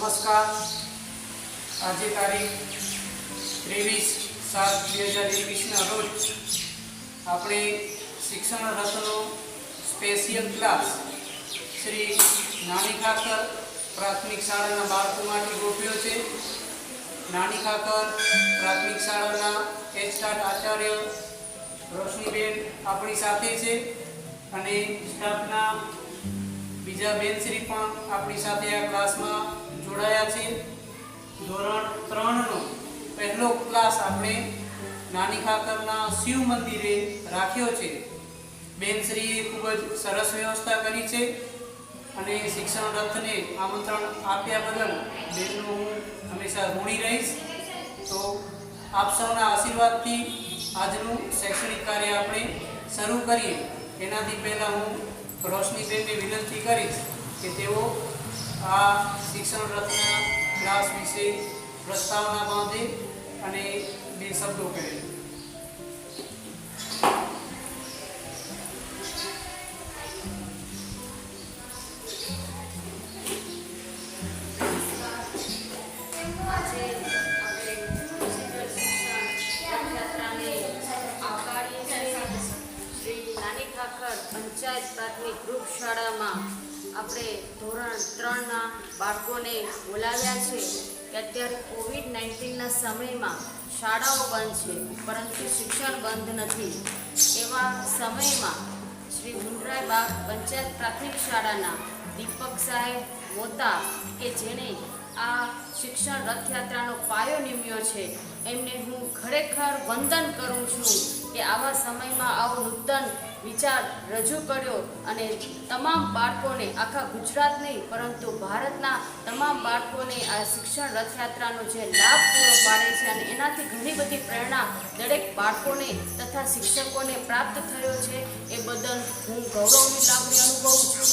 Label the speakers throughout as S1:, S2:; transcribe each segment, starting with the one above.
S1: નમસ્કાર. આજે તારીખ 23/7/2021ના રોજ આપણે શિક્ષણ રથનો સ્પેશિયલ ક્લાસ શ્રી નાની ખાકર પ્રાથમિક શાળાના બાળકો માટે ગોઠવ્યો છે. નાની ખાકર પ્રાથમિક શાળાના એચટાટ આચાર્ય રોશનીબેન આપણી સાથે છે અને સ્ટાફના બીજા બેનશ્રી પણ આપણી સાથે આ ક્લાસમાં જોડાયા છે. ધોરણ 3નો પહેલો ક્લાસ આપણે નાની ખાકરના શિવ મંદિરે રાખ્યો છે. બેનશ્રીએ ખૂબ જ સરસ વ્યવસ્થા કરી છે અને શિક્ષણ રથને આમંત્રણ આપ્યા બદલ બેનનો હું હંમેશા ઋણી રહીશ. તો આપ સૌના આશીર્વાદથી આજનું શૈક્ષણિક કાર્ય આપણે શરૂ કરીએ. એનાથી પહેલાં હું રોશનીબેનને વિનંતી કરીશ કે તેઓ આ શિક્ષણ રથના ક્લાસ વિશે પ્રસ્તાવના બાંધે અને બે શબ્દો કહે.
S2: પંચાયત પ્રાથમિક ગ્રુપ શાળામાં આપણે ધોરણ 3ના બાળકોને બોલાવ્યા છે કે અત્યારે કોવિડ-19ના સમયમાં શાળાઓ બંધ છે પરંતુ શિક્ષણ બંધ નથી. એવા સમયમાં શ્રી મુંડરાઈબાગ પંચાયત પ્રાથમિક શાળાના દીપક સાહેબ મોતા કે જેણે આ શિક્ષણ રથયાત્રાનો પાયો નિમ્યો છે એમને હું ખરેખર વંદન કરું છું કે આવા સમયમાં આવો નૂતન વિચાર રજૂ કર્યો અને તમામ બાળકોને, આખા ગુજરાત નહીં પરંતુ ભારતના તમામ બાળકોને આ શિક્ષણ રથયાત્રાનો જે લાભ પૂરો પાડે છે અને એનાથી ઘણી બધી પ્રેરણા દરેક બાળકોને તથા શિક્ષકોને પ્રાપ્ત થયો છે એ બદલ હું ગૌરવની લાગણી અનુભવું છું.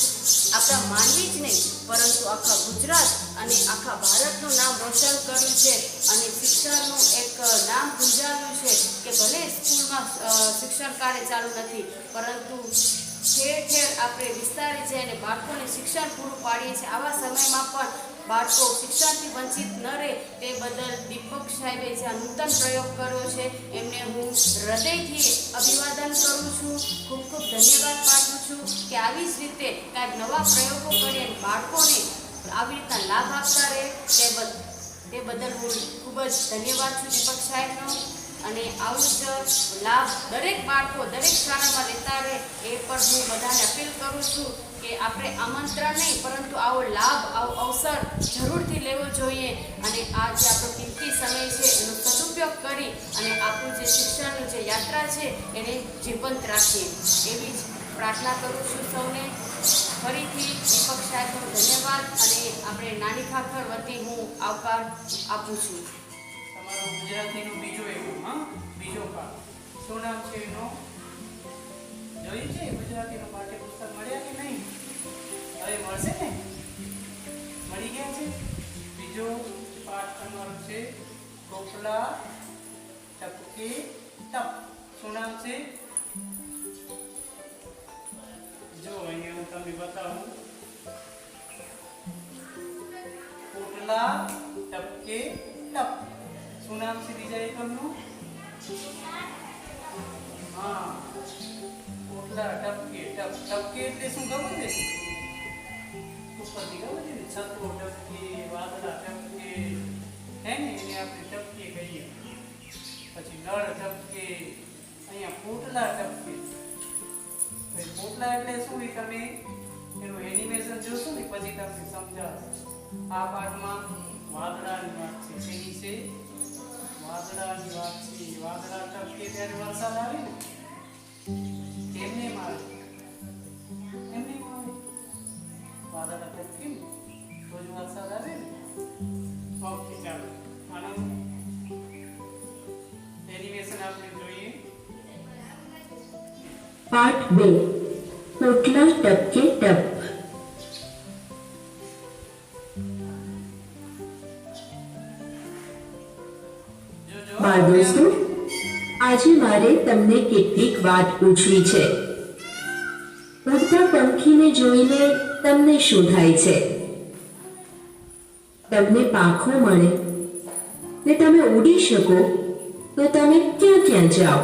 S2: આપણા માનવી જ નહીં પરંતુ આખા ગુજરાત અને આખા ભારતનું નામ રોશન કર્યું છે અને શિક્ષણનું એક નામ ગુંજાવ્યું છે કે ભલે સ્કૂલમાં શિક્ષણ કાર્ય ચાલુ નથી પરંતુ ઠેર ઠેર આપણે વિસ્તારે જઈને બાળકોને શિક્ષણ પૂરું પાડીએ છીએ. આવા સમયમાં પણ બાળકો શિક્ષણથી વંચિત ન રહે તે બદલ દીપક સાહેબે જે નૂતન પ્રયોગ કર્યો છે એમને હું હૃદયથી અભિવાદન કરું છું. ખૂબ ખૂબ ધન્યવાદ પાઠવું છું કે આવી જ રીતે કાંઈક નવા પ્રયોગો કરીને બાળકોને આવી રીતના લાભ આપતા રહે તે બદલ હું ખૂબ જ ધન્યવાદ છું દીપક સાહેબનો. અને આવું જ લાભ દરેક બાળકો દરેક શાળામાં લેતા રહે એ પણ હું બધાને અપીલ કરું છું કે આપણે આમંત્રણ નહીં પરંતુ આવો લાભ, આવો અવસર જરૂરથી લેવો જોઈએ અને આ જે આપણો કિંમતી સમય છે એનો સદુપયોગ કરી અને આપણું જે શિક્ષણની જે યાત્રા છે એને જીવંત રાખીએ એવી જ પ્રાર્થના કરું છું સૌને. ફરીથી દીપક સાહેબનો ધન્યવાદ અને આપણે નાની ખાખર વતી હું આવકાર આપું છું.
S1: તમારો ગુજરાતીનો બીજો બીજો પાઠ શું નામ છે એનો? જોયું છે ગુજરાતીનો પાઠ્યપુસ્તક મળ્યા કે નહીં? હવે મળશે ને? મળી ગયા છે. બીજો પાઠ તમારો છે ટોપલા ટપકે ટપ. શું નામ છે? જો અહીંયા હું તમને બતાવું. ટોપલા ટપકે ટપ. શું નામ છે બીજા એકમનું? હા, ટોટલા ટપકે ટપ. ટપકે એટલે શું ખબર છે? ઉપરથી ખબર છે ને? છતો ટપકે, વાદળા ટપકે, હે ને? એને આપણે ટપકે કહીએ. પછી નળ ટપકે, અહીંયા પોટલા ટપકે. પોટલા એટલે શું? એ તમે એનું એનિમેશન જોશો ને પછી તમને સમજાવશે. આ પાઠમાં વાદળાની વાત છે. શેની છે? વાદળાની વાત છે. વાદળા ટપકે ત્યારે વરસાદ આવે ને એમને આવે વાદળા ટપકે ને તો જ વરસાદ આવે ને. ઓકે, ચાલો આનું એનિમેશન આપણે જોઈએ.
S3: पाठ 2 पोटला टपके टप. બાળ દોસ્તો, આજે મારે તમને કેટલીક વાત પૂછવી છે. ઉડતા પંખીને જોઈને તમને શું થાય છે? તમને પાંખો મળે ને તમે ઉડી શકો તો તમે ક્યાં ક્યાં જાઓ?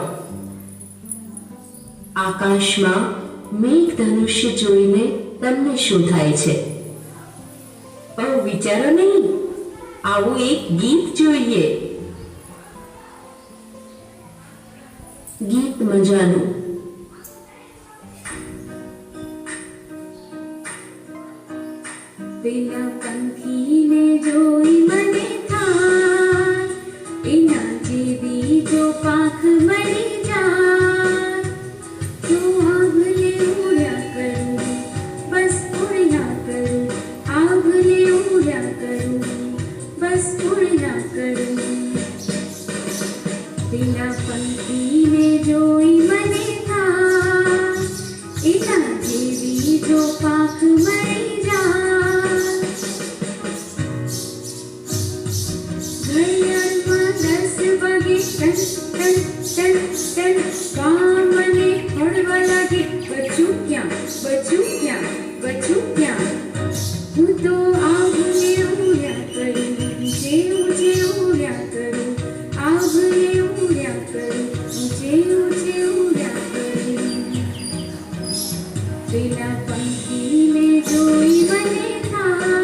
S3: આકાશમાં મેઘધનુષ્ય જોઈને તમને શું થાય છે? બહુ વિચારો નહીં, આવું એક ગીત જોઈએ. ગીત મજાનું.
S4: પેલા પંખીને જોઈ મને થાય, એના જેવી જો પાંખ મળી જાય તો આભલે ઉડ્યા કરું, બસ ઉડ્યા કરું, આભલે ઉડ્યા કરું, બસ ઉડ્યા કરું. પેલા પંખીને જોઈ મને થાય, એના જેવી જો પાંખ મળી જાય. ઘડિયાળમાં 10 વાગે ટન ટન ટન ટન કામને પડવા લાગે, બચું ક્યાં, બચું ક્યાં, બચું ક્યાં? હું તો આભલે ઉડ્યા કરું, જેવું જેવું ઉડ્યા કરું, આભલે ઉડ્યા કરું, જેવું જેવું ઉડ્યા કરું. પેલા પંખીને જોઈ મને થાય,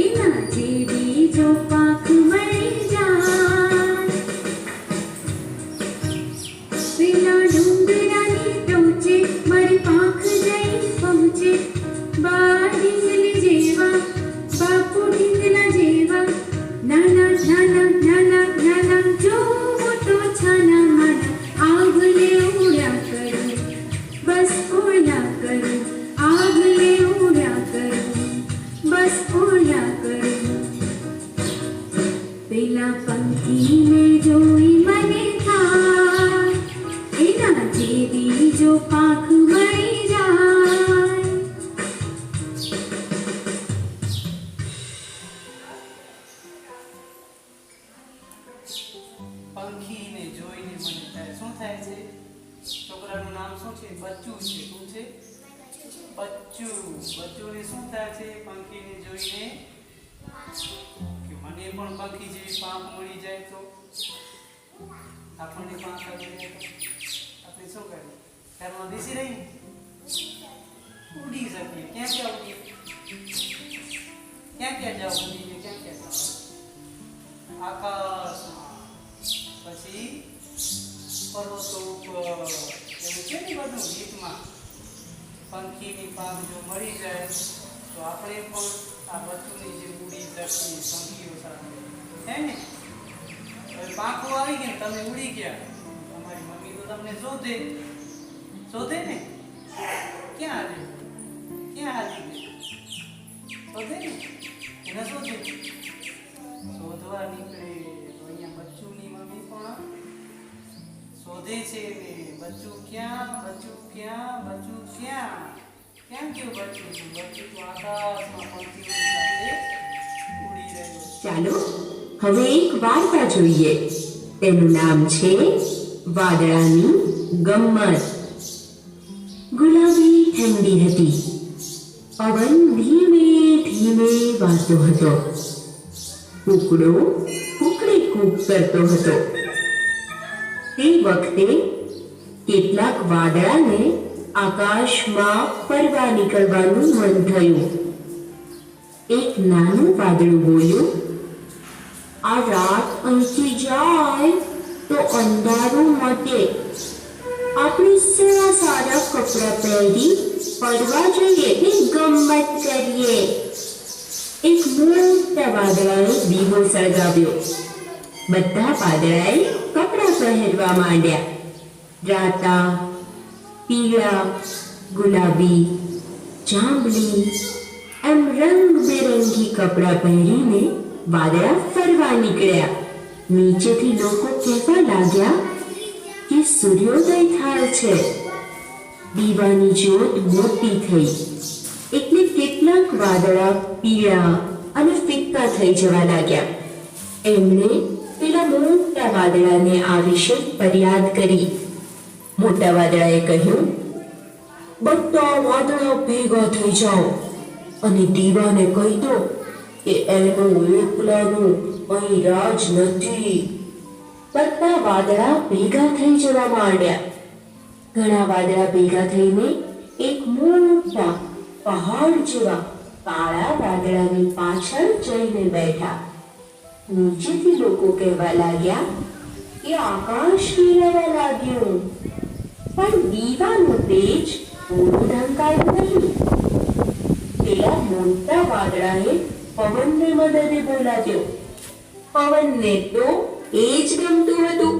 S4: એના જેવી જો પાંખ મળી જાય. પેલા ડુંગરાની ટોચે મારી પાંખ જઈ પહોંચે, બા ઢીંગલી જેવા, બાપુ ઢીંગલા જેવા, નાના નાના નાના નાના જો મોટો છાના માના, આભલે ઉડ્યા કરું, બસ ઉડ્યા કરું, આભલે ઉડ્યા કરું, બસ ઉડ્યા કરું. પેલા પંખીને જોઈ મને થાય, એના જેવી જો પાંખ મળી જાય.
S1: પંખીને જોઈને મને થાય. શું થાય છે? છોકરાનું નામ શું છે? બચ્ચું છે. શું છે? બચ્ચું. બચ્ચુને શું થાય છે પંખીને જોઈને? કે મને પણ પંખી જેવી પાંખ મળી જાય તો, આપણને પાંખ આવી જાય તો આપણે શું કરીએ? ઘરમાં બેસી રહીએ, ઉડી શકીએ. ક્યાં ક્યાં ઉડીએ? ક્યાં ક્યાં જાઓ ઉડીને? ક્યાં ક્યાં જાઓ? આકાશમાં, પછી પર્વતો ઉપર, એવું છે ને બધું ગીતમાં. પંખીની પાંખ જો મળી જાય તો આપણે પણ આ બચ્ચુની જે ઉડી શકીએ પંખીઓ સાથે, હે ને? હવે પાંખો આવી ગઈ ને તમે ઉડી ગયા, તમારી મમ્મી તો તમને શોધે શોધે ને. ક્યાં હાલી? ક્યાં હાલી ગઈ? શોધે ને, એને શોધે, શોધવા નીકળે તો અહીંયા બચ્ચુની મમ્મી પણ શોધે છે ને. બચ્ચું ક્યાં, બચ્ચું ક્યાં, બચ્ચું ક્યાં? ક્યાં ગયું બચ્ચું? બચ્ચું તો આકાશમાં પંખીઓ સાથે ઉડી રહ્યું.
S3: ચાલો હવે એક વાર્તા જોઈએ. તેનું નામ છે વાદળાની ગમ્મત. ગુલાબી ઠંડી હતી, પવન ધીમે ધીમે વાતો હતો, કૂકડો કૂકડી કૂક કરતો હતો. તે વખતે કેટલાક વાદળાને આકાશમાં ફરવા નીકળવાનું મન થયું. એક નાનું વાદળું બોલ્યું, આ રાત અહીંથી જાય તો અંધારું મટે, આપણે સારા સારા કપડાં પહેરી ફરવા જઈએ ને ગમ્મત કરીએ. એક મોટા વાદળાએ દીવો સળગાવ્યો. બધા વાદળાએ કપડાં પહેરવા માંડ્યા. રાતા, પીળા, ગુલાબી, જાંબલી, એમ રંગબેરંગી કપડાં પહેરીને વાદળા ફરવા નીકળ્યા. નીચેથી લોકો કહેવા લાગ્યા કે સૂર્યોદય થાય છે. દીવાની જ્યોત મોટી થઈ એટલે કેટલાક વાદળા પીળા અને ફિક્કા થઈ જવા લાગ્યા. એમણે પેલા મોટા વાદળાને આ વિશે ફરિયાદ કરી. મોટા વાદળાએ કહ્યું, બધા વાદળા ભેગા થઈ જાઓ અને દીવાને કહી દો કે એનું એકલાનું અહીં રાજ નથી. બધા વાદળા ભેગા થઈ જવા માંડ્યા. ઘણા વાદળા ભેગા થઈને એક મોટા પહાડ જેવા કાળા વાદળાની પાછળ જઈને બેઠા. નીચેથી લોકો કહેવા લાગ્યા કે આકાશ ઘેરાવા લાગ્યું, પણ દીવાનું તેજ પૂરું ઢંકાયું નહીં. પેલા મોટા વાદળાએ પવનને મદદે બોલાવ્યો. પવનને તો એ જ ગમતું હતું.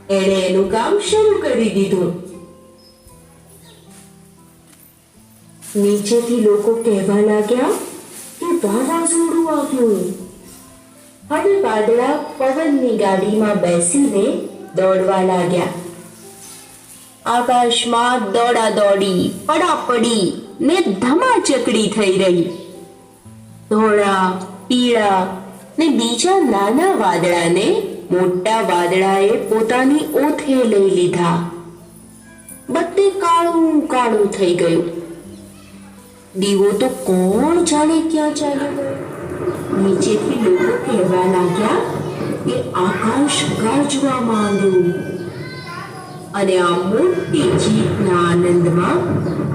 S3: એણે એનું કામ શરૂ કરી દીધું. નીચેથી લોકો કહેવા લાગ્યા કે વાવાઝોડું આવ્યું. હવે વાદળા પવનની ગાડીમાં બેસીને દોડવા લાગ્યા. આકાશમાં દોડાદોડી, પડાપડી ને ધમાચકડી થઈ રહી. ધોળા, પીળા ને બીજા નાના વાદળાને મોટા વાદળાએ પોતાની ઓથે લઈ લીધા. બધે કાળું કાળું થઈ ગયું. દીવો તો કોણ જાણે ક્યાં ચાલ્યો ગયો. નીચેથી લોકો કહેવા લાગ્યા કે આકાશ ગાજવા માંડ્યું. અને આ મોટી જીતના આનંદમાં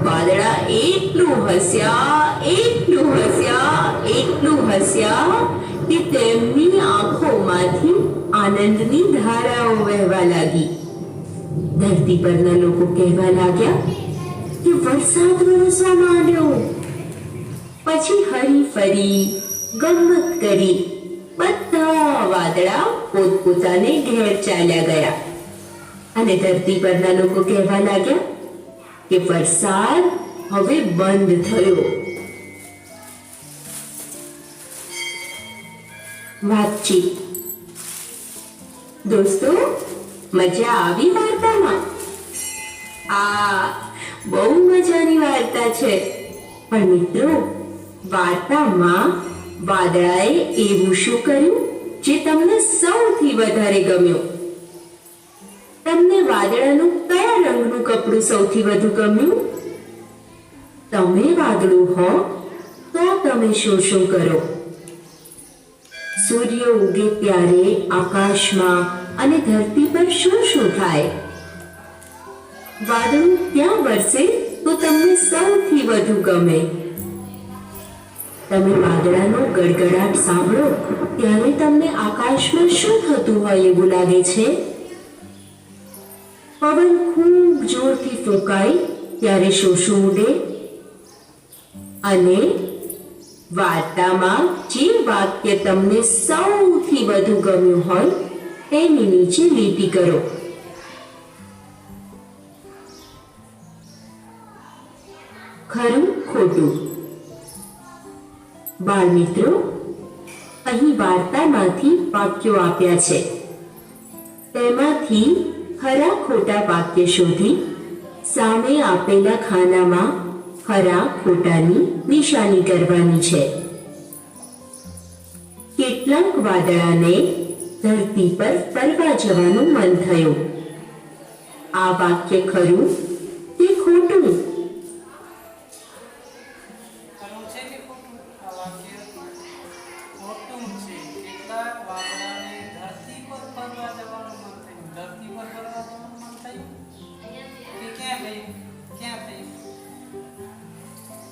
S3: વાદળા એટલું હસ્યા કે તેમની આંખોમાંથી આનંદની ધારાઓ વહેવા લાગી. ધરતી પરના લોકો કહેવા લાગ્યા કે વરસાદ વરસવા માંડ્યો. પછી હરી ફરી ગમત કરી બધા વાદળા પોતપોતાને ઘેર ચાલ્યા ગયા. અને ધરતી પરના લોકો કહેવા લાગ્યા કે વરસાદ હવે બંધ થયો. વાતચીત. દોસ્તો, મજા આવી વાર્તામાં? આ બહુ મજાની વાર્તા છે. પણ મિત્રો, વાર્તામાં વાદળાએ એવું શું કર્યું જે તમને સૌથી વધારે ગમ્યું? તમને વાદળાનું કયા રંગનું કપડું સૌથી વધુ ગમ્યું? તમે વાદળું હો તો તમે શું કરો? સૂર્ય ઉગે ત્યારે આકાશમાં અને ધરતી પર શું થાય? વાદળું ક્યાં વરસે તો તમને સૌથી વધુ ગમે? તમે વાદળાનો ગડગડાટ સાંભળો ત્યારે તમને આકાશમાં શું થતું હોય એવું લાગે છે? પવન ખૂબ જોરથી ફૂંકાય ત્યારે શું ઉડે? અને વાર્તામાં જે વાક્ય તમને સૌથી વધુ ગમ્યું હોય તેની નીચે લીટી કરો. ખરું ખોટું? બાળ મિત્રો, અહીં વાર્તામાંથી વાક્યો આપ્યા છે. તેમાંથી ખરા ખોટા વાક્ય શોધી સામે આપેલા ખાનામાં ખરા ખોટાની નિશાની કરવાની છે. કેટલાક વાદળાને ધરતી પર ફરવા જવાનું મન થયું. આ વાક્ય ખરું કે ખોટું?
S1: ખરું છે કે ખોટું? આ વાક્ય ખોટું છે. કેટલાક વાદળાને ધરતી પર ફરવા જવાનું મન થયું. ધરતી પર ફરવા જવાનું મન થયું કે ક્યાં થયું?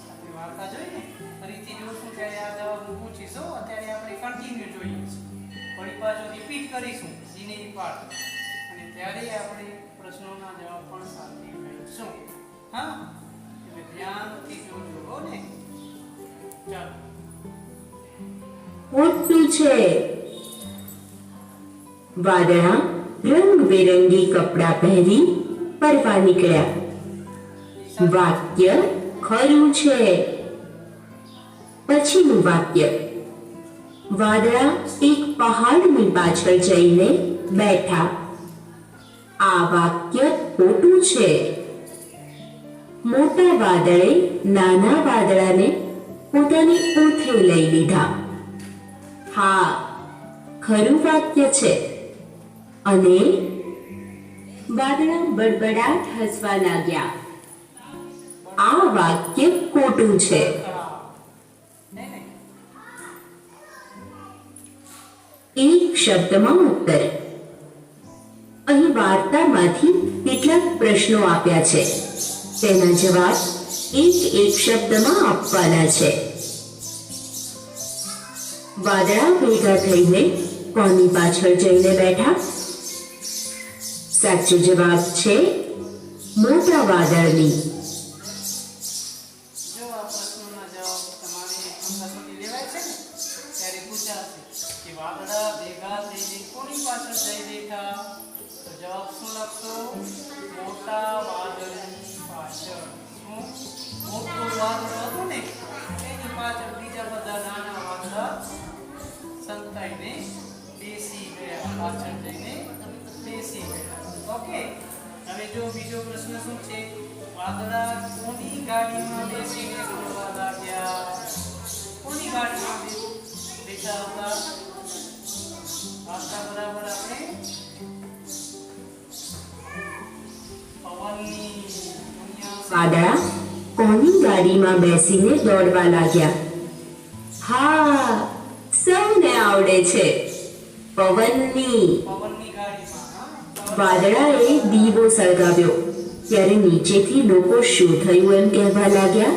S1: આપણે વાર્તા જોઈ ને, ફરીથી જોશું ત્યારે આ જવાબ હું પૂછીશ. અત્યારે આપણે કન્ટિન્યુ જોઈએ છીએ. ફરી પાછું રિપીટ કરીશું જીનેરી પાઠ, અને ત્યારે આપણે પ્રશ્નોના જવાબ પણ સાથે લઈશું. હા, એટલે ધ્યાનથી જોજો ને. ચાલો.
S3: ખોટું છે. વાદળા રંગબેરંગી કપડાં પહેરી ફરવા નીકળ્યા. વાક્ય ખરું છે. પછીનું વાક્ય. વાદળા એક પહાડની પાછળ જઈને બેઠા. આ વાક્ય ખોટું છે. મોટા વાદળે નાના વાદળાને પોતાની ઓથે લઈ લીધા. હા, ખરું વાક્ય છે. અને વાદળા બડબડાટ હસવા લાગ્યા. આ વાક્ય ખોટું છે. શબ્દમાં ઉત્તર. અહીં વાર્તામાંથી કેટલાક પ્રશ્નો આપ્યા છે, તેના જવાબ એક શબ્દમાં આપવાના છે. વાદળા ભેગા થઈને કોની પાછળ જઈને બેઠા? સાચો જવાબ છે મોટા વાદળની.
S1: જો આ પ્રશ્નોના જવાબ તમારે કસોટી લેવાય છે ને ત્યારે પૂછાશે કે વાદળા ભેગા થઈને કોની પાછળ જઈ બેઠા? તો જવાબ શું લખશો? મોટા વાદળની પાછળ. શું? મોટું વાદળ હતું ને એની પાછળ બીજા બધા નાના વાદળા સંતાઈને બેસી ગયા, પાછળ જઈને બેસી ગયા. ઓકે, હવે જો બીજો પ્રશ્ન શું છે? વાદળા કોની ગાડીમાં બેસીને દોડવા લાગ્યા? કોની ગાડીમાં બેઠા હતા? વાર્તા બરાબર આપણે પવનની
S3: વાદળા કોની ગાડીમાં બેસીને દોડવા લાગ્યા? હા, સૌને આવડે છે, પવનની.
S1: પવનની ગાડીમાં. હા,
S3: વાદળાએ દીવો સળગાવ્યો ત્યારે નીચેથી લોકો શું થયું એમ કહેવા લાગ્યા?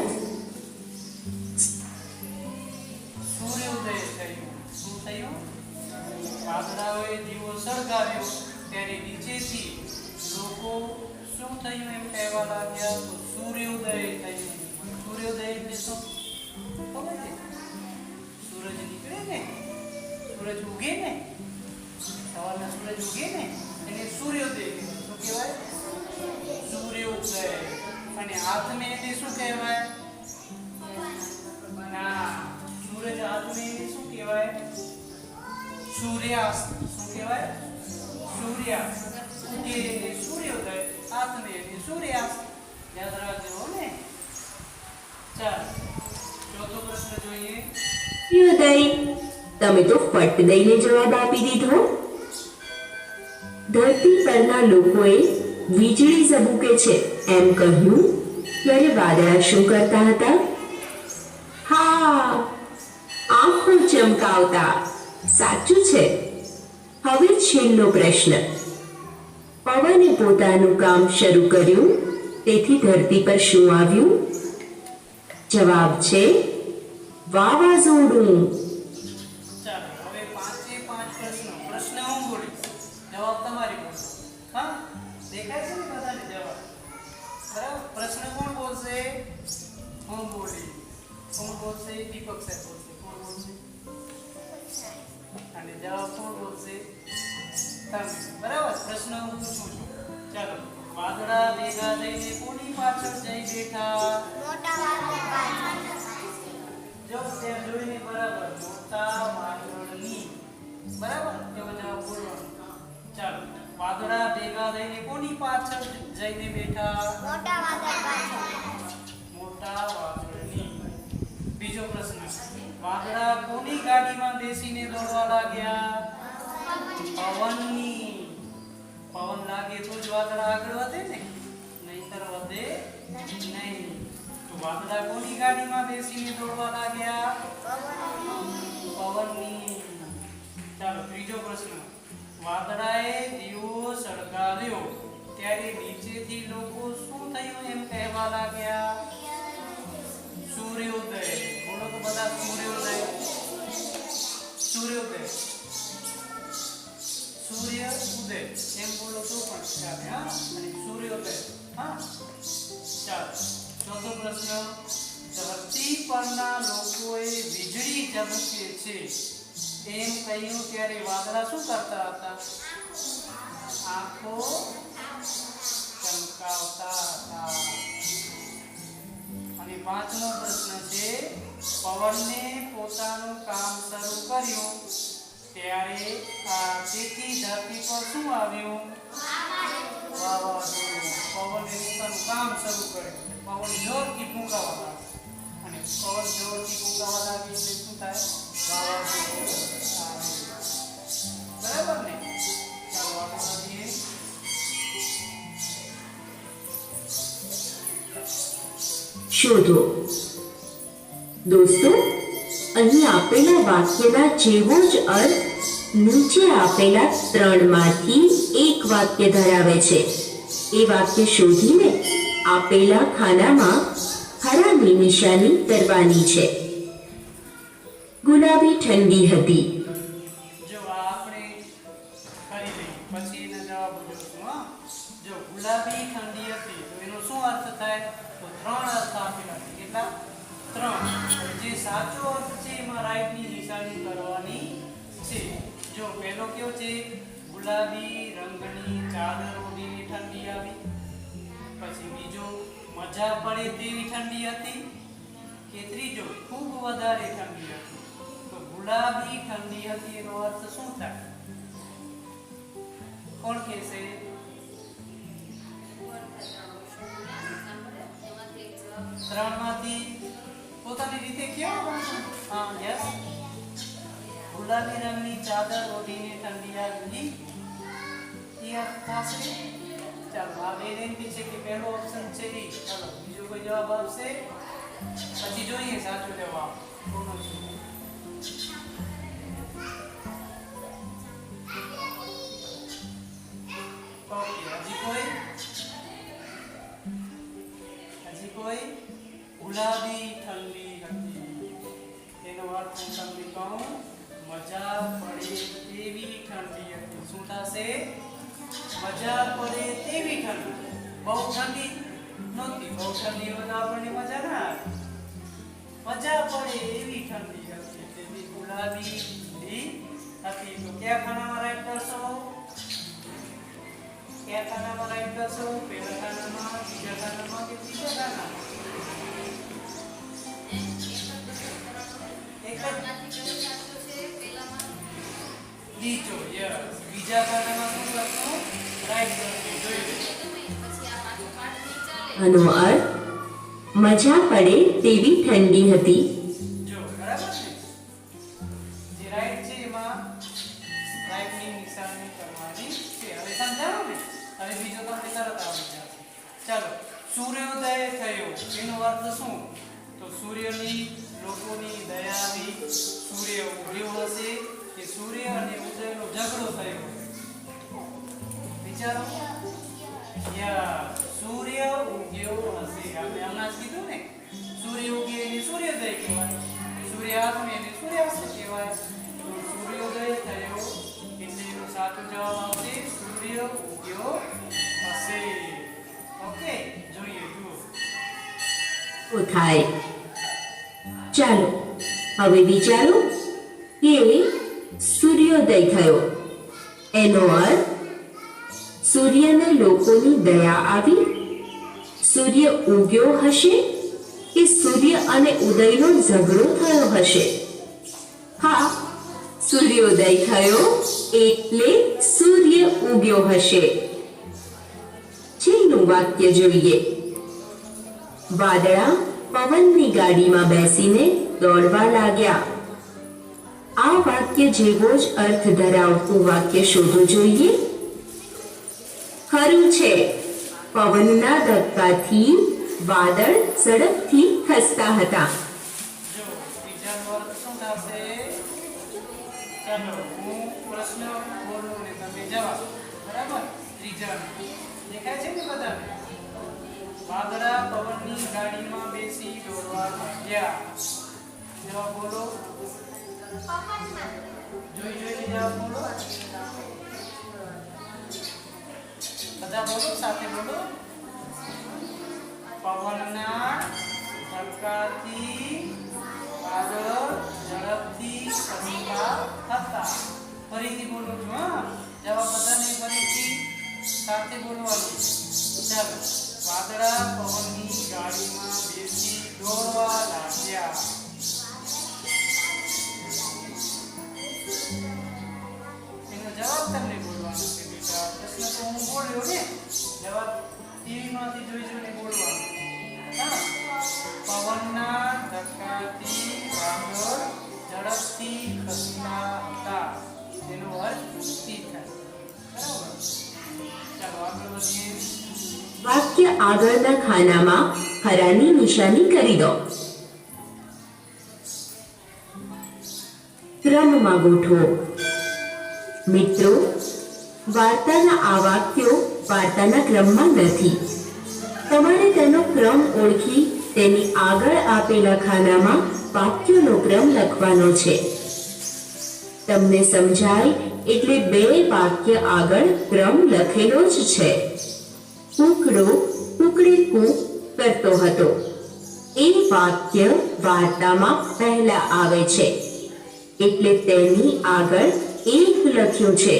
S1: સૂર્યોદય થયું. શું થયું? વાદળાઓએ દીવો સળગાવ્યો ત્યારે નીચેથી લોકો શું થયું એમ કહેવા લાગ્યા? તો સૂર્યોદય થયું. સૂર્યોદય એટલે શું ખબર છે? સૂરજ નીકળે ને, સૂરજ ઉગે ને, સવારના સૂરજ ઉગે ને એને સૂર્યોદય કહેવાય. શું કહેવાય? સૂર્યોદય. અને હાથમે એને શું કહેવાય? ના, સૂરજ હાથમે એને શું કહેવાય? સૂર્યાસ્ત. શું કહેવાય? સૂર્યાસ્ત. ઉગે એને સૂર્યોદય, હાથમે એને સૂર્યાસ્ત. યાદ રાખજો ને. ચાલો ચોથો પ્રશ્ન જોઈએ.
S3: સૂર્યોદય. તમે તો ફટ દઈને જવાબ આપી દીધો. ધરતી પરના લોકોએ વીજળી ઝબૂકે છે એમ કહ્યું ત્યારે વાદળા શું કરતા હતા? હા, આંખો ચમકાવતા. સાચું છે. હવે છેલ્લો પ્રશ્ન. પવને પોતાનું કામ શરૂ કર્યું તેથી ધરતી પર શું આવ્યું? જવાબ છે વાવાઝોડું.
S1: ચાલો હવે પાંચે પાંચ પ્રશ્નો. પ્રશ્ન હું બોલીશ, જવાબ તમારી બોલો. હા, દેખાય છે ને બધાને જવાબ? બરાબર. પ્રશ્ન કોણ બોલશે? હું બોલી. કોણ બોલશે? દીપક સાહેબ બોલશે. કોણ બોલશે? અને જવાબ કોણ બોલશે? તમે. બરાબર. પ્રશ્ન હું પૂછું છું. ચાલો. વાદળા ભેગા થઈને કોની પાછળ જઈ બેઠા? જો ત્યાં જોઈને બરાબર મોટા વાદળની. બરાબર. એવો જવાબ બોલવાનો. ચાલો. વાદળા ભેગા થઈને કોની પાછળ જઈને બેઠા? મોટા વાદળની. બીજો પ્રશ્ન. વાદળા કોની ગાડીમાં બેસીને દોડવા લાગ્યા? પવનની. પવન લાગે તો જ વાદળા આગળ વધે ને, નહીંતર વધે નહીં. તો વાદળા કોની ગાડીમાં બેસીને દોડવા લાગ્યા? પવનની. ચાલો ત્રીજો પ્રશ્ન. વાદળાએ દીવો સળગાવ્યો ત્યારે નીચેથી લોકો શું થયું એમ કહેવા લાગ્યા? સૂર્યોદય. બોલો તો બધા સૂર્યોદય. સૂર્યોદય. સૂર્ય ઉદય એમ બોલો તો પણ ચાલે. હા, અને સૂર્યોદય. હા, ચાલો ચોથો પ્રશ્ન. ધરતી પરના લોકોએ વીજળી ઝબૂકે છે એમ કહ્યું ત્યારે વાદળા શું કરતા હતા? આંખો ચમકાવતા હતા. અને પાંચમો પ્રશ્ન છે. પવને પોતાનું કામ શરૂ કર્યું ત્યારે તેથી ધરતી પર શું આવ્યું? વાવાઝોડું. પવને પોતાનું કામ શરૂ કર્યું. પવન જોરથી ફૂંકાવા લાગ્યો અને પવન જોરથી ફૂંકાવા લાગે એટલે શું થાય? વાવાઝોડું આવે. બરાબર ને? ચાલો આગળ વધીએ.
S3: શોધો. દોસ્તો, અહીં આપેલા વાક્યના જેવો જ અર્થ નીચે આપેલા ત્રણમાંથી એક વાક્ય ધરાવે છે. એ વાક્ય શોધીને આપેલા ખાનામાં હરાની નિશાની કરવાની છે. ગુલાબી ઠંડી હતી.
S1: જો આ આપણે કરી લઈએ પછી એના જવાબ જોઈશું. હા, જો ગુલાબી ઠંડી હતી તો એનો શું અર્થ થાય? તો ત્રણ અર્થ આપેલા છે. કેટલા? ત્રણ. જે સાચો અર્થ છે એમાં રાઈટની નિશાની કરવાની છે. જો પહેલો કયો છે? ગુલાબી રંગની ચાદર ઓઢીને ઠંડી આવી. પછી બીજો મજા પડે તેવી ઠંડી હતી. કે ત્રીજો ખૂબ વધારે ઠંડી હતી. તો ગુલાબી ઠંડી હતી એનો અર્થ શું થાય? કોણ કહેશે? ત્રણમાંથી પોતાની રીતે કયો? હા, યસ. ગુલાબી રંગની ચાદર ઓઢીને ઠંડી આવી એ અર્થ થશે. ચાલો આ બે રેન્જ છે કે પહેલો ઓપ્શન છે એ. ચાલો બીજો કોઈ જવાબ આવશે પછી જોઈએ સાચો જવાબ કોનો છે. ઓકે, હજી કોઈ? ગુલાબી ઠંડી હતી એનો અર્થ હું તમને કહું, મજા પડે તેવી ઠંડી હતી. શું થશે? મજા પડે તેવી ઠંડી. બહુ ઠંડી નહોતી. બહુ ઠંડી હોય તો આપણને મજા ના આવે. મજા પડે એવી ઠંડી હતી. તેથી ગુલાબી ઠંડી હતી. તો કયા ખાનામાં રાઈટ કરશો? કયા ખાનામાં રાઈટ કરશો? પહેલા ખાનામાં, બીજા ખાનામાં કે ત્રીજા ખાનામાં? એક જ બીજો. યસ. બીજા ખાનામાં શું કરશું? રાઈટ કરશું. જોઈ
S3: આનો અર્થ મજા પડે તેવી ઠંડી હતી.
S1: જો બરાબર છે. જે રાઈટ છે એમાં રાઈટની નિશાની કરવાની છે. હવે સમજાવો ને? હવે બીજો તમને તરત આવડી જશે. ચાલો, સૂર્યોદય થયો એનો અર્થ શું? તો સૂર્યની લોકોની દયા આવી. સૂર્ય ઉગ્યો હશે કે સૂર્ય અને ઉદયનો ઝઘડો થયો? વિચારો. સૂર્ય ઉગ્યો હશે. આપણે હમણાં જ કીધું ને, સૂર્ય ઉગે એને સૂર્યોદય કહેવાય. સૂર્ય આથમે એને સૂર્યાસ્ત કહેવાય. તો સૂર્યોદય થયો એટલે એનો સાચો જવાબ આવશે સૂર્ય ઉગ્યો હશે. ઓકે, જોઈએ જુઓ.
S3: થાય. ચાલો હવે વિચારો કે સૂર્યોદય થયો એનો અર્થ સૂર્યને લોકોની દયા આવી, સૂર્ય ઉગ્યો હશે કે સૂર્ય અને ઉદયનો ઝઘડો થયો હશે? હા, સૂર્યોદય થયો એટલે સૂર્ય ઉગ્યો હશે. છેલ્લું વાક્ય જોઈએ. વાદળા પવનની ગાડીમાં બેસીને દોડવા લાગ્યા. આ વાક્ય જેવો જ અર્થ ધરાવતું વાક્ય શોધો જોઈએ. ખરું છે, પવનના ધક્કાથી વાદળ ઝડપથી ખસતા હતા.
S1: જો ત્રીજાનો અર્થ શું થશે? ચાલો હું પ્રશ્ન બોલું ને તમે જવાબ. બરાબર? ત્રીજાનો દેખાય છે ને બધાને? વાદળા પવનની ગાડીમાં બેસી દોડવા લાગ્યા. જવાબ બોલો. જોઈ જવાબ બોલો. બધા બોલો, સાથે બોલો. પવનના ધક્કાથી વાદળ ઝડપથી ખસતા હતા. ફરીથી બોલું છું. હા, જવાબ બધાને ફરીથી સાથે બોલવાનું. ચાલો, વાદળા પવનની ગાડીમાં બેસી દોડવા લાગ્યા. એનો જવાબ તમને બોલવાનો છે બેટા. પ્રશ્ન તો હું બોલ્યો ને, જવાબ ટીવી માંથી જોઈને બોલવાનો. હા, પવનના ધક્કાથી વાદળ ઝડપથી ખસતા હતા. તેનો અર્થ તી થાય. બરાબર? ચાલો આગળ વધીએ.
S3: વાક્ય આગળના ખાનામાં હરાની નિશાની કરી દો. ક્રમમાં ગોઠવો. મિત્રો, વાર્તાના આ વાક્યો વાર્તાના ક્રમમાં નથી. તમારે તેનો ક્રમ ઓળખી તેની આગળ આપેલા ખાનામાં વાક્યોનો ક્રમ લખવાનો છે. તમને સમજાય એટલે 2 વાક્ય આગળ ક્રમ લખેલો જ છે. કૂકડો કૂકડી કૂક કરતો હતો એ વાક્ય વાર્તામાં પહેલા આવે છે એટલે તેની આગળ 1 લખ્યું છે.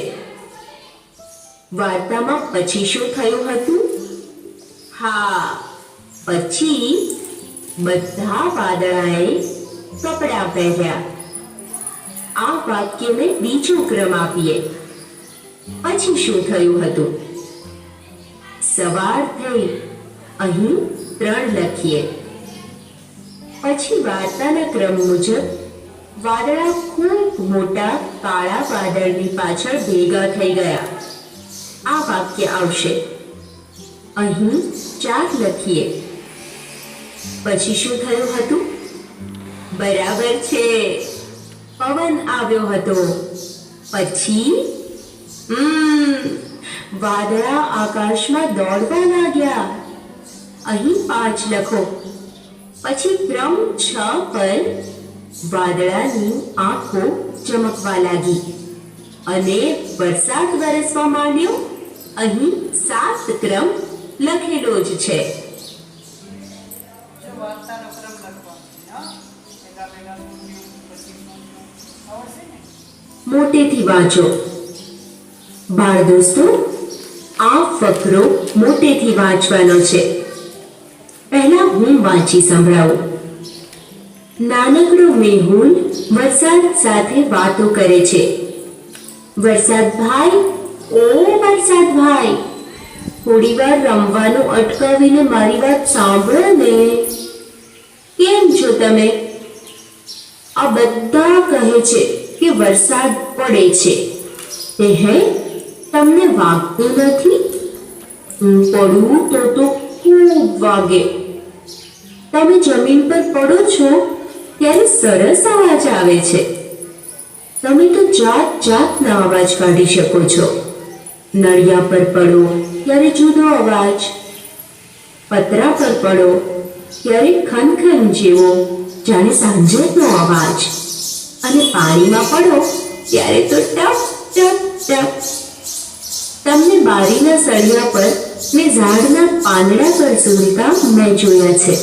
S3: વાર્તામાં પછી શું થયું હતું? હા, પછી બધા વાદળાએ કપડાં પહેર્યા. આ વાક્યને બીજો ક્રમ આપીએ. પછી શું થયું હતું? સવાર થઈ. અહીં 3 લખીએ. પછી વાર્તાના ક્રમ મુજબ વાદળા ખૂબ મોટા કાળા વાદળની પાછળ ભેગા થઈ ગયા. આ વાક્ય આવશે. અહીં 4 લખીએ. પછી શું થયું હતું? બરાબર છે, પવન આવ્યો હતો. પછી વાદળા આકાશમાં દોડવા લાગ્યા. અહીં 5 લખો. પછી ક્રમ 6 પર વાદળાની આંખો ચમકવા લાગી અને વરસાદ વરસવા માંડ્યો. અહીં 7 ક્રમ લખેલો જ છે.
S1: જો વાર્તાનો ક્રમ લખવાનો છે, હા, પહેલા શું થયું, પછી શું થયું, આવડશે ને?
S3: મોટેથી વાંચો. બાળ દોસ્તો, આ ફકરો મોટેથી વાંચવાનો છે. પહેલા હું વાંચી સંભળાવું. નાનકડો મેહુલ વરસાદ સાથે વાતો કરે છે. વરસાદ ભાઈ, ઓ વરસાદ ભાઈ, થોડી વાર રમવાનું અટકાવીને મારી વાત સાંભળો ને. કેમ છો તમે? આ બધા કહે છે કે વરસાદ પડે છે. તે હે, તમને વાગતું નથી? હું પડું તો ખૂબ વાગે. તમે જમીન પર પડો છો ત્યારે સરસ અવાજ આવે છે. તમે તો જાત જાતના અવાજ કાઢી શકો છો. નળિયા પર પડો ત્યારે જુદો અવાજ, પતરા પર પડો ત્યારે ખનખન જેવો જાણે સાંજનો અવાજ, અને પાણીમાં પડો ત્યારે તો ટપ ટપ ટપ. તમને બારીના સળિયા પર ને ઝાડના પાંદડા પર સૂરતા મેં જોયા છે.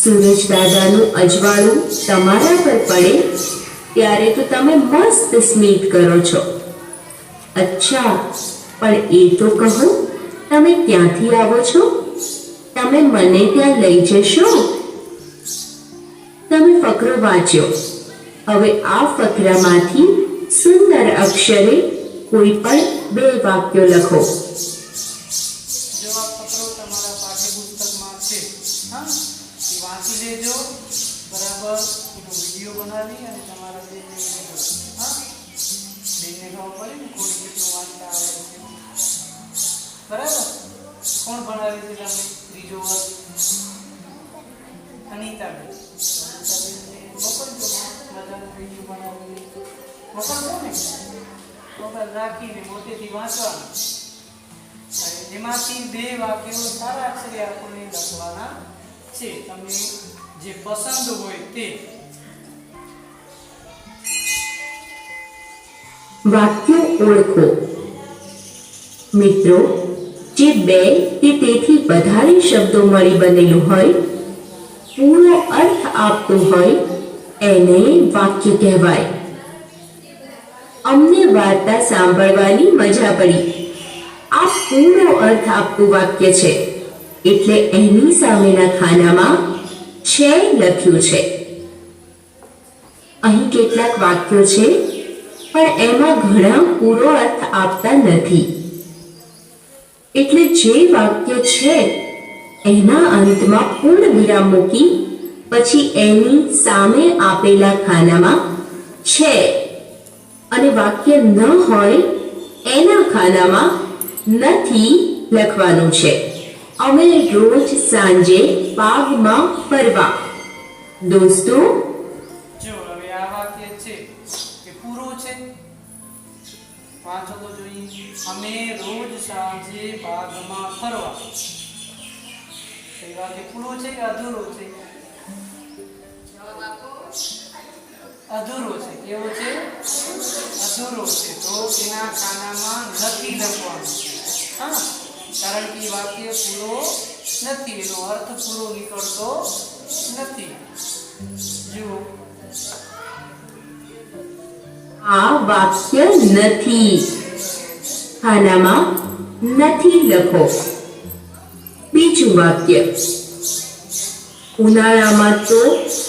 S3: સૂરજ દાદાનું અજવાળું તમારા પર પડે ત્યારે તો તમે મસ્ત સ્મિત કરો છો. અચ્છા, પણ એ તો કહો, તમે ક્યાંથી આવો છો? તમે મને ત્યાં લઈ જશો? તમે ફકરો વાંચ્યો. હવે આ ફકરામાંથી સુંદર અક્ષરે કોઈ પણ 2 વાક્યો લખો.
S1: જો આ ફકરો તમારા પાઠ્યપુસ્તકમાં છે, હા, એ વાંચી લેજો બરાબર. એનો વિડીયો બનાવી અને તમારા બેનને મોકલો. હા, બેનને ખબર પડે ને કોણ કેટલું વાંચતા આવે છે. બરાબર. કોણ ભણાવે છે તમને ત્રીજો વર્ગ? અનિતાબેન. મોકલજો, મજાનું વિડીયો બનાવી મોકલજો ને. મોકલ રાખીને મોટેથી વાંચવાનું. અને એમાંથી 2 વાક્યો સારા અક્ષરે આપણને લખવાના છે. તમને જે પસંદ હોય તે.
S3: વાક્યો ઓળખો. મિત્રો, જે 2 કે તેથી વધારે શબ્દો મળી બનેલું હોય, પૂરો અર્થ આપતું હોય, એને વાક્ય કહેવાય. અમને વાર્તા સાંભળવાની મજા પડી. આ પૂરો અર્થ આપતું વાક્ય છે એટલે એની સામેના ખાનામાં છે લખ્યું છે. અહીં કેટલાક વાક્યો છે પણ એમાં ઘણા પૂરો અર્થ આપતા નથી. એટલે જે વાક્ય છે એના અંતમાં પૂર્ણ વિરામ મૂકી પછી એની સામે આપેલા ખાનામાં છે અને વાક્ય ન હોય એના ખાનામાં નથી લખવાનું છે. અમે રોજ સાંજે બાગમાં ફરવા. દોસ્તો,
S1: જો હવે આ વાક્ય છે કે પૂરું છે. અમે રોજ સાંજે બાગમાં ફરવા. એ વાક્ય પૂરો છે કે અધૂરો છે?
S2: જવાબ આપો.
S1: અધૂરો છે. કેવો છે? અધૂરો છે. તો એના ખાનામાં નથી લખવાનું છે. હા, કારણ કે એ વાક્ય પૂરો નથી, એનો અર્થ પૂરો નીકળતો નથી. જુઓ,
S3: આ વાક્ય નથી. ખાનામાં નથી લખો. બીજું વાક્ય, ઉનાળામાં તો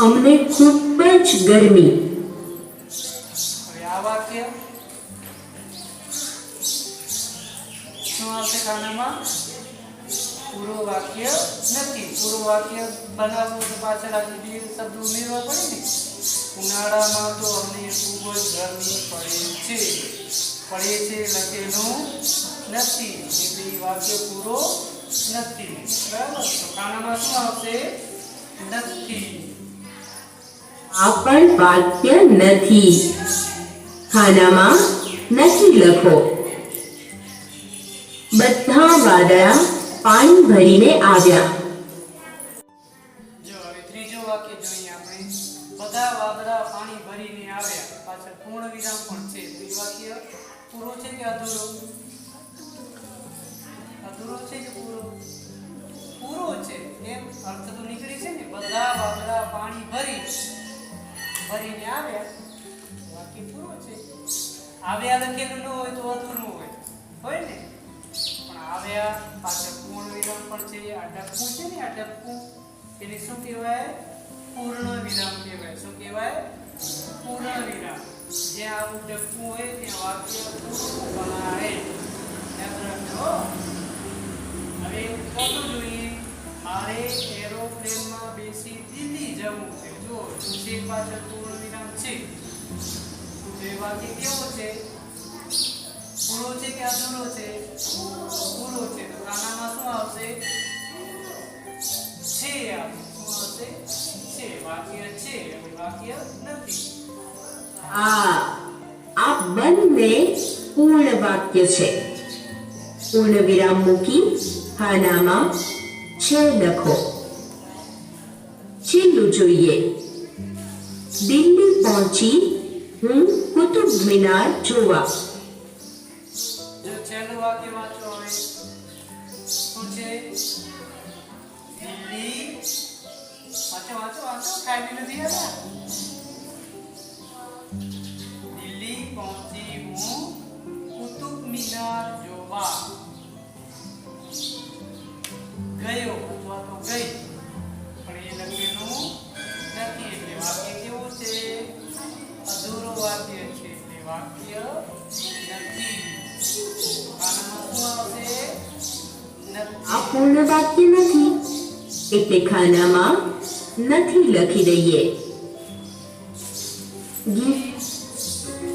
S3: અમને ખૂબ જ ગરમી.
S1: હવે આ વાક્ય શું આવશે ખાનામાં? પૂરો વાક્ય નથી. પૂરો વાક્ય બનાવવું તો પાછળ હજી બે શબ્દ ઉમેરવા પડે ને. ઉનાળામાં તો અમને ખૂબ જ ગરમી પડે છે લખેલું નથી, એટલે એ વાક્ય પૂરો નથી. બરાબર? તો ખાનામાં શું આવશે? નથી.
S3: આ પણ વાક્ય નથી. ખાનામાં નથી લખો. બધા વાદળા પાણી ભરીને આવ્યા.
S1: જો હવે ત્રીજો વાક્ય જોઈએ આપણે. બધા વાદળા પાણી ભરીને આવ્યા. પાછળ પૂર્ણ વિરામ પણ છે. તો એ વાક્ય પૂરો છે કે અધૂરો? અધૂરો છે કે પૂરો? પૂરો છે. એમ અર્થ તો નીકળી છે ને. બધા વાદળા પાણી ભરીને આવ્યા. વાક્ય પૂરો છે. આવ્યા લખેલું ન હોય તો અધૂરું હોય ને. પણ આવ્યા પાછળ પૂર્ણ વિરામ પણ છે. આ ટપકું છે ને, આ ટપકું, એને શું કહેવાય? પૂર્ણ વિરામ કહેવાય. શું કહેવાય? પૂર્ણ વિરામ. જ્યાં આવું ટપકું હોય ત્યાં વાક્ય પૂરું બનાવે. યાદ રાખજો. હવે ચોથું જોઈએ. મારે એરોપ્લેનમાં બેસી દિલ્હી જવું છે. જો છે પાછળ પૂર્ણ વિરામ છે. તો એ વાક્ય કેવો છે? પૂરો છે કે અધૂરો છે? પૂરો છે. તો ખાનામાં શું આવશે? છે આવશે. શું આવશે? છે. વાક્ય છે. હવે વાક્ય નથી.
S3: આ બંને પૂર્ણ વાક્ય છે. પૂર્ણ વિરામ મૂકી ખાનામાં છે લખો. છેલ્લું જોઈએ. દિલ્હી પહોંચી હું કુતુબ મિનાર જોવા.
S1: જો છેલ્લું વાક્ય વાંચો હવે. શું છે? દિલ્હી. વાંચો. ખાઈ નથી આવ્યા. દિલ્હી પહોંચી હું કુતુબ મિનાર જોવા ગયો અથવા તો ગઈ. પણ એ લખેલું નથી, એટલે વાક્ય કેવું છે? અધૂરો વાક્ય છે. એટલે વાક્ય નથી. ખાનામાં શું આવશે?
S3: આ પૂર્ણ વાક્ય નથી, એટલે ખાનામાં નથી લખી દઈએ.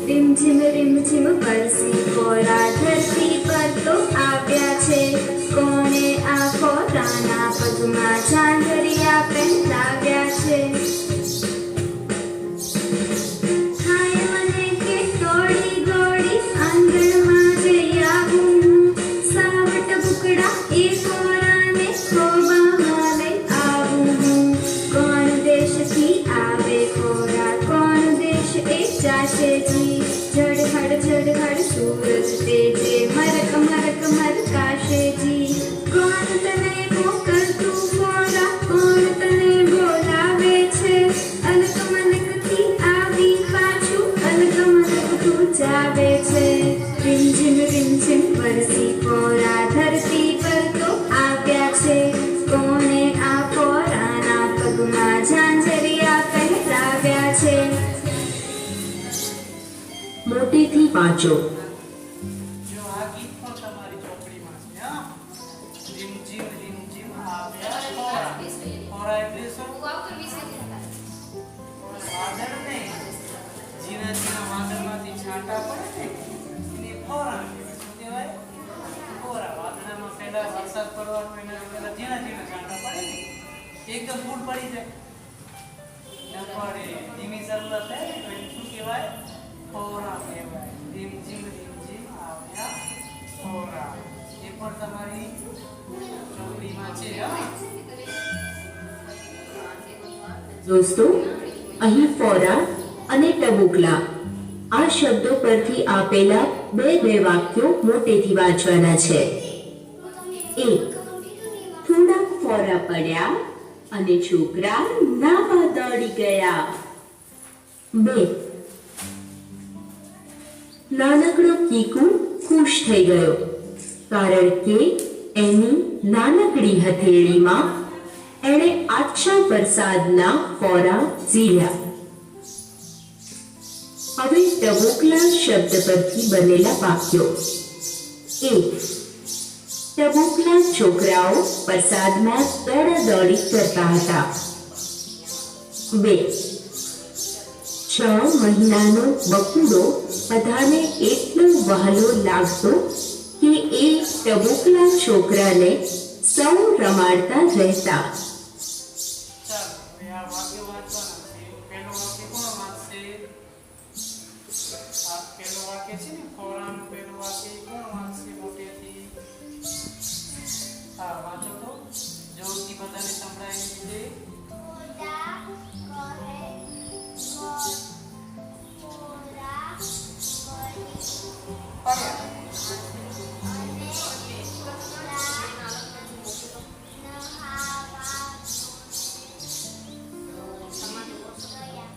S4: રીમઝીમ વરસી કોરા ધરતી પર તો આવ્યા છે. કોણે આ કોરાના પગમાં ઝાંઝરિયા પહેરાવ્યા છે. હાય મને કે દોડી આંગણમાં જઈ આવું. સાવટ બુકડા એ કોરાને ખોબામાં લઈ આવું. કોણ દેશથી આવે કોરા, કોણ દેશ એ જાશે જી. ઝડહડ સૂરજ તેજે મરક મરકાશે જી. કોણ તને મોકલતું કોરા, કોણ તને બોલાવે છે. અલક મલકથી આવી પાછું અલક મલકતું જાવે છે. રીમઝીમ વરસી કોરા ધરતી પર તો આવ્યા છે. કોણે આ કોરાના પગમાં ઝાંઝરિયા પહેરાવ્યા છે.
S3: મોટેથી વાંચો.
S1: જો આ ગીત પણ તમારી ચોપડીમાં છે. હા, રીમઝીમ આવ્યા ખોરા. ખોરા એટલે શું? વાદળ ને ઝીણા વાદળમાંથી છાંટા પડે ને એને ખોરા કહેવાય. શું કહેવાય? ખોરા. વાદળામાં પહેલા વરસાદ પડવાનો એના પહેલા ઝીણા છાંટા પડે ને, એકદમ ફૂલ પડી જાય ન પડે, ધીમી શરૂઆત થાય તો એને શું કહેવાય? ખોરા કહેવાય. રીમઝીમ આવ્યા ફોરા એ પણ તમારી ચોપડીમાં છે હા.
S3: દોસ્તો, અહીં ફોરા અને ટબુકલા આ શબ્દો પરથી આપેલા બે વાક્યો મોટેથી વાંચવાના છે. 1. થોડાક ફોરા પડ્યા અને છોકરા નાવા દોડી ગયા. 2. નાનકડો કીકુ ખુશ થઈ ગયો કારણ કે એની નાનકડી હથેળીમાં એણે આછા વરસાદના ફોરા ઝીલ્યા. હવે ટબુકલા શબ્દ પરથી બનેલા વાક્યો. 1. ટબુકલા છોકરાઓ વરસાદમાં દોડાદોડી કરતા હતા. 2. 6 મહિનાનો બકુડો બધાને એટલો વહાલો લાગતો કે એ ટબુકલા છોકરાને સૌ રમાડતા રહેતા.
S1: ચાલો હવે આ વાક્ય વાંચવાના છે. પહેલું વાક્ય કોણ વાંચશે? આ પહેલું વાક્ય છે ને ફોરાનું પહેલું વાક્ય એ કોણ વાંચશે મોટેથી? હા વાંચો તો જોરથી બધાને સંભળાય એ રીતે.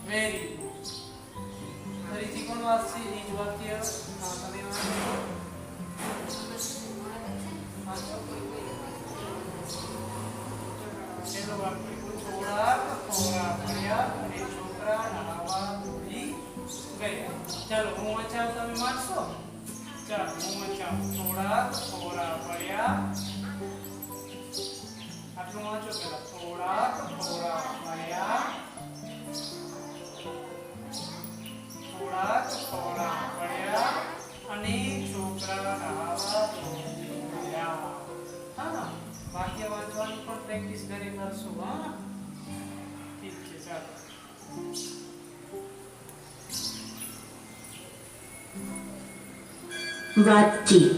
S1: વેરી ફરીથી કોણ વાંચશે એ જ વાક્ય? હા તમે વાંચો. પહેલું વાક્ય થોડાક ફોરા પડ્યા અને છોકરા નાવા દોડી ગયા. ચાલો હું વાંચાવું તમે વાંચશો? ચાલો હું વાંચાવું. થોડાક ફોરા પડ્યા. આટલું વાંચો પેલા. થોડાક ફોરા પડ્યા. થોડાક ફોરા પડ્યા અને છોકરા નાવા દોડી ગયા. હા વાક્ય વાંચવાની પણ પ્રેક્ટિસ કરી કરશું. હા ઠીક છે ચાલો.
S3: વાતચીત.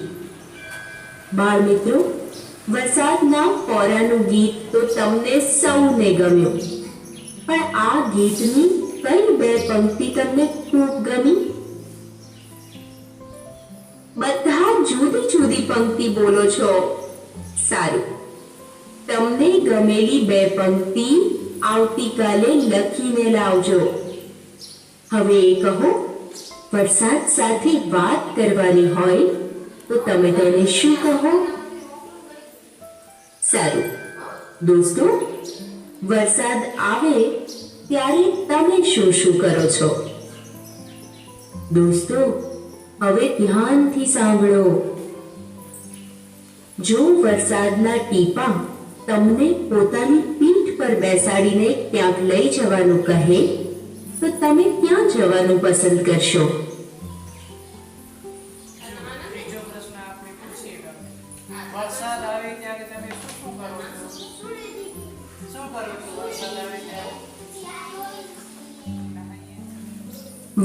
S3: બાળ મિત્રો, વરસાદના ફોરાનું ગીત તો તમને સૌને ગમ્યું, પણ આ ગીતની કઈ બે પંક્તિ તમને ખૂબ ગમી? બધા જુદી જુદી પંક્તિ બોલો છો. સારું, તમને ગમેલી બે પંક્તિ આવતીકાલે લખીને લાવજો. હવે એ કહો, વરસાદ સાથે વાત કરવાની હોય તો તમે તેને શું કહો? સારું દોસ્તો, વરસાદ આવે ત્યારે તમે શું શું કરો છો? દોસ્તો, હવે ધ્યાનથી સાંભળો. જો વરસાદના ટીપા તમને પોતાની પીઠ પર બેસાડીને ક્યાંક લઈ જવાનું કહે તો તમે ક્યાં જવાનું પસંદ કરશો?
S1: ત્રીજો પ્રશ્ન આપણે પૂછીએ. વરસાદ આવે ત્યારે તમે શું શું કરો છો? શું કરો છો વરસાદ આવે ત્યારે?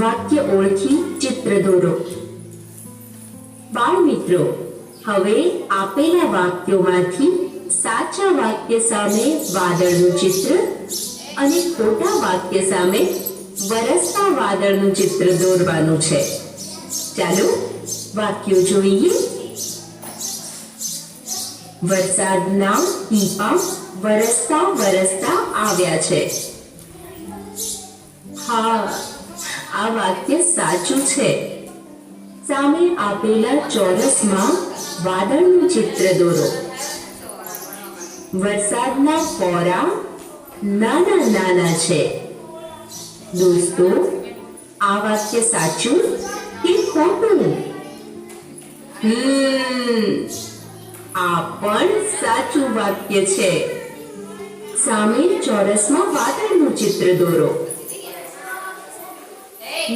S3: વાક્ય ઓળખી ચિત્ર દોરો. બાળ મિત્રો, હવે આપેલા વાક્યોમાંથી સાચા વાક્ય સામે વાદળનું ચિત્ર અને ખોટા વાક્ય સામે વરસતા વાદળનું ચિત્ર દોરવાનું છે. ચાલો વાક્યો જોઈએ. વરસાદના ટીપાં વરસતા વરસતા આવ્યા છે. હા, આ વાક્ય સાચું છે. સામે આપેલા ચોરસમાં વાદળનું ચિત્ર દોરો. વરસાદના ફોરા નાના નાના છે. દોસ્તો, આ વાક્ય સાચું કે ખોટું? આ પણ સાચું વાક્ય છે. સામે ચોરસમાં વાદળનું ચિત્ર દોરો.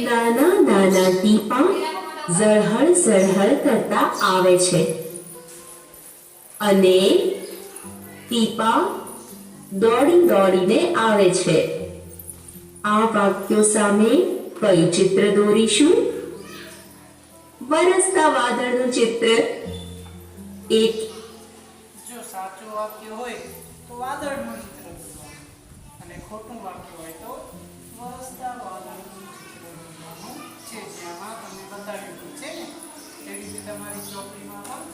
S3: નાના નાના ટીપાં ઝળહળ ઝળહળ કરતા આવે છે અને ટીપાં દોડી દોડીને આવે છે. આ વાક્યો સામે કયું ચિત્ર દોરીશું? વરસતા વાદળનું ચિત્ર. એક
S1: જો સાચું વાક્ય હોય તો વાદળનું ચિત્ર દોરવાનું અને ખોટું વાક્ય હોય તો વરસતા વાદળનું ચિત્ર દોરવાનું છે. જેમાં તમને બતાવ્યું છે ને એ રીતે તમારી ચોપડીમાં પણ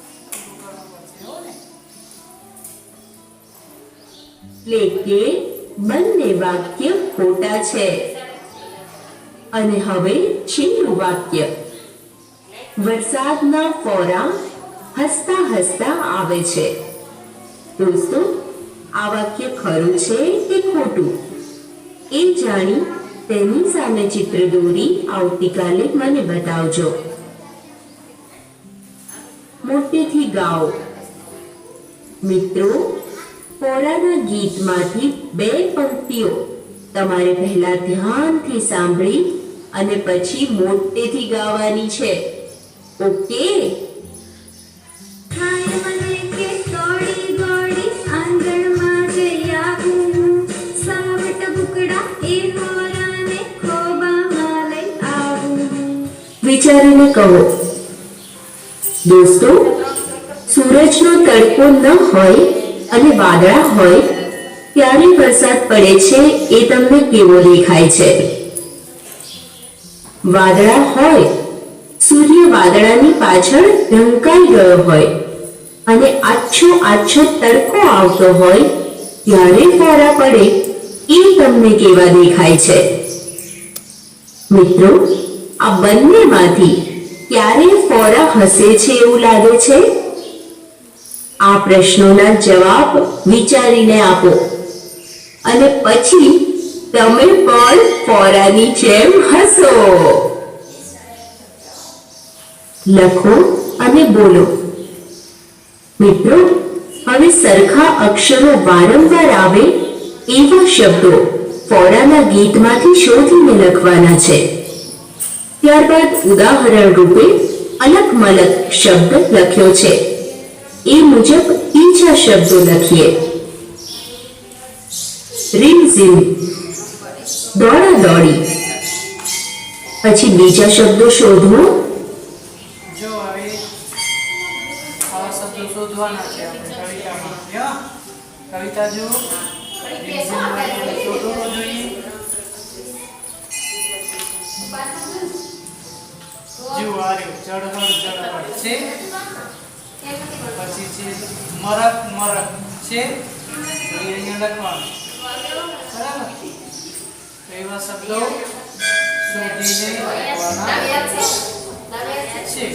S1: પૂરું કરવું પડશે હો ને.
S3: એટલે કે બંને વાક્ય ખોટા છે. અને હવે છેલ્લું વાક્ય. વરસાદના ફોરા હસતા હસતા આવે છે. દોસ્તો, આ વાક્ય ખરું છે કે ખોટું એ જાણી તેની સામે ચિત્ર દોરી આવતીકાલે મને બતાવજો. મોટેથી ગાઓ. મિત્રો, ફોરાના ગીતમાંથી બે પંક્તિઓ તમારે પહેલા ધ્યાનથી સાંભળી અને પછી મોટેથી ગાવાની છે. ઓકે?
S4: હાય મને કે દોડી દોડી આંગણમાં જઈ આવું, સાવટ બુકડા એ મોરાને ખોબામાં લઈ આવું.
S3: વિચારીને કહો. દોસ્તો, સૂરજનો તડકો ન હોય અને વાદળા હોય ત્યારે વરસાદ પડે છે એ તમને કેવો દેખાય છે? વાદળા હોય, સૂર્ય વાદળાની પાછળ ઢંકાઈ ગયો હોય અને આછો તડકો આવતો હોય ત્યારે ફોરા પડે એ તમને કેવા દેખાય છે? મિત્રો, આ બંનેમાંથી ક્યારે ફોરા હસે છે એવું લાગે છે? આ પ્રશ્નોના જવાબ વિચારીને આપો અને પછી તમે પણ ફોરાની જેમ હસો. લખો અને બોલો. મિત્રો, હવે સરખા અક્ષરો વારંવાર આવે એવા શબ્દો ફોરાના ગીતમાંથી શોધીને લખવાના છે. ત્યારબાદ ઉદાહરણ રૂપે અલગ મલક શબ્દ લખ્યો છે એ મુજબ બીજા શબ્દો લખીએ. રીમઝીમ, દોડા દોડી. પછી બીજા શબ્દો શોધવો.
S1: જો હવે આવા શબ્દો શોધવાના છે આપણે કવિતામાં. યા કવિતા જો શોધવો જોઈએ. જો આ રહ્યું ચળહળ છે, પછી છે મરક છે, તો એ અહીંયા લખવાનું. બરાબર? તો એવા શબ્દો શોધીને લખવાના છે.